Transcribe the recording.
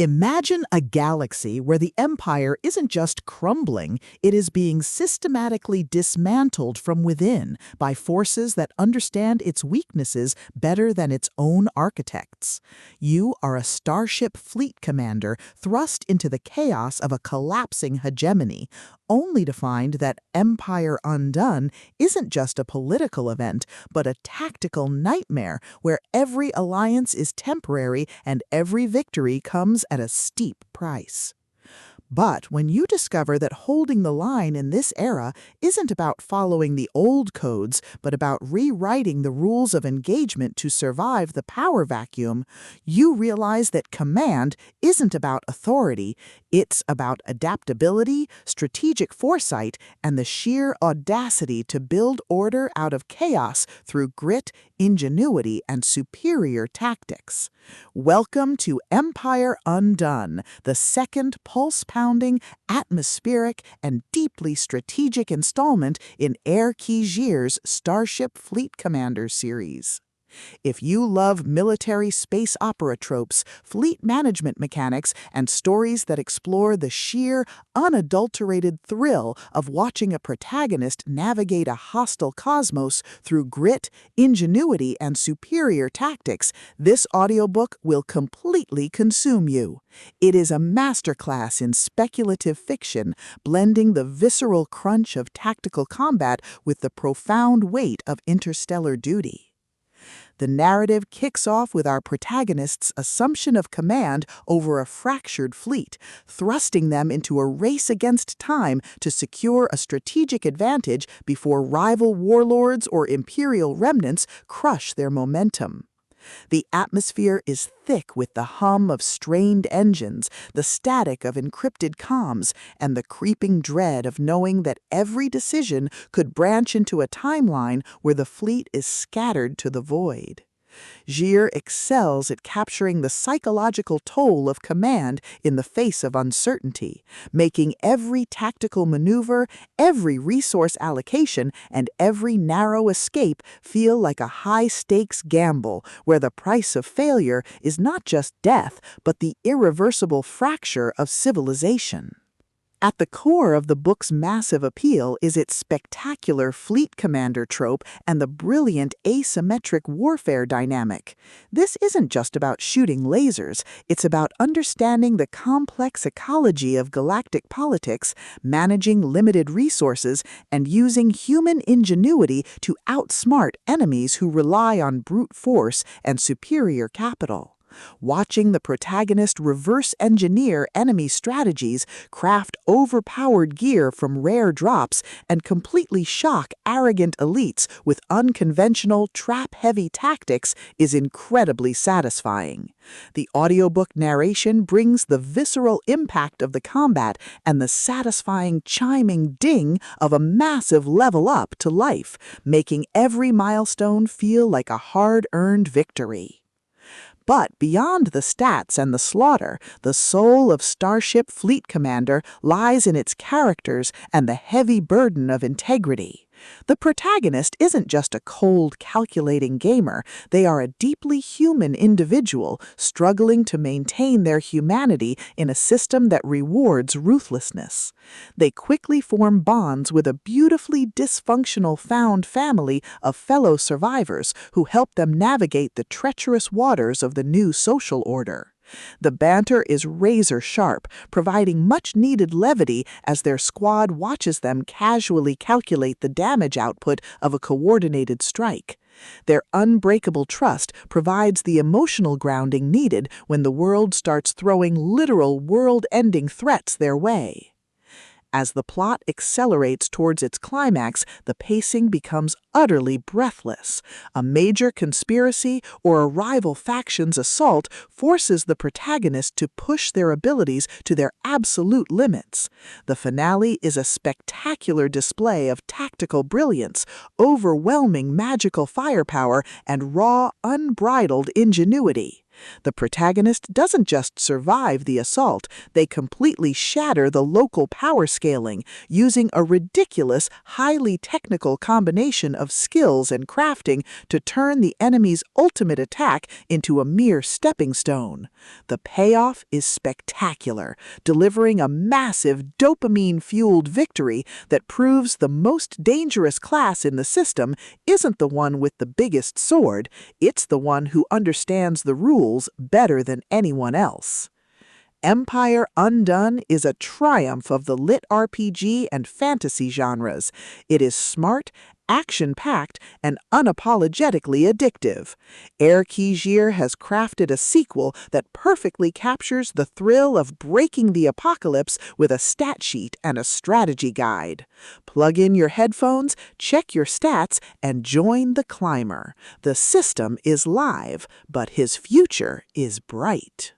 Imagine a galaxy where the Empire isn't just crumbling, it is being systematically dismantled from within by forces that understand its weaknesses better than its own architects. You are a Starship Fleet Commander thrust into the chaos of a collapsing hegemony, only to find that Empire Undone isn't just a political event, but a tactical nightmare where every alliance is temporary and every victory comes at a steep price. But when you discover that holding the line in this era isn't about following the old codes, but about rewriting the rules of engagement to survive the power vacuum, you realize that command isn't about authority, it's about adaptability, strategic foresight, and the sheer audacity to build order out of chaos through grit, ingenuity, and superior tactics. Welcome to Empire Undone, the second pulse-pounding, atmospheric, and deeply strategic installment in Aer-ki Jyr's Starship Fleet Commander series. If you love military space opera tropes, fleet management mechanics, and stories that explore the sheer, unadulterated thrill of watching a protagonist navigate a hostile cosmos through grit, ingenuity, and superior tactics, this audiobook will completely consume you. It is a masterclass in speculative fiction, blending the visceral crunch of tactical combat with the profound weight of interstellar duty. The narrative kicks off with our protagonist's assumption of command over a fractured fleet, thrusting them into a race against time to secure a strategic advantage before rival warlords or imperial remnants crush their momentum. The atmosphere is thick with the hum of strained engines, the static of encrypted comms, and the creeping dread of knowing that every decision could branch into a timeline where the fleet is scattered to the void. Jyr excels at capturing the psychological toll of command in the face of uncertainty, making every tactical maneuver, every resource allocation, and every narrow escape feel like a high-stakes gamble where the price of failure is not just death, but the irreversible fracture of civilization. At the core of the book's massive appeal is its spectacular fleet commander trope and the brilliant asymmetric warfare dynamic. This isn't just about shooting lasers, it's about understanding the complex ecology of galactic politics, managing limited resources, and using human ingenuity to outsmart enemies who rely on brute force and superior capital. Watching the protagonist reverse engineer enemy strategies, craft overpowered gear from rare drops, and completely shock arrogant elites with unconventional, trap-heavy tactics is incredibly satisfying. The audiobook narration brings the visceral impact of the combat and the satisfying chiming ding of a massive level up to life, making every milestone feel like a hard-earned victory. But beyond the stats and the slaughter, the soul of Starship Fleet Commander lies in its characters and the heavy burden of integrity. The protagonist isn't just a cold, calculating gamer. They are a deeply human individual struggling to maintain their humanity in a system that rewards ruthlessness. They quickly form bonds with a beautifully dysfunctional found family of fellow survivors who help them navigate the treacherous waters of the new social order. The banter is razor-sharp, providing much-needed levity as their squad watches them casually calculate the damage output of a coordinated strike. Their unbreakable trust provides the emotional grounding needed when the world starts throwing literal world-ending threats their way. As the plot accelerates towards its climax, the pacing becomes utterly breathless. A major conspiracy or a rival faction's assault forces the protagonist to push their abilities to their absolute limits. The finale is a spectacular display of tactical brilliance, overwhelming magical firepower, and raw, unbridled ingenuity. The protagonist doesn't just survive the assault, they completely shatter the local power scaling, using a ridiculous, highly technical combination of skills and crafting to turn the enemy's ultimate attack into a mere stepping stone. The payoff is spectacular, delivering a massive dopamine-fueled victory that proves the most dangerous class in the system isn't the one with the biggest sword, it's the one who understands the rules better than anyone else. Empire Undone is a triumph of the LitRPG and fantasy genres. It is smart, action-packed, and unapologetically addictive. Aer-ki Jyr has crafted a sequel that perfectly captures the thrill of breaking the apocalypse with a stat sheet and a strategy guide. Plug in your headphones, check your stats, and join the climber. The system is live, but his future is bright.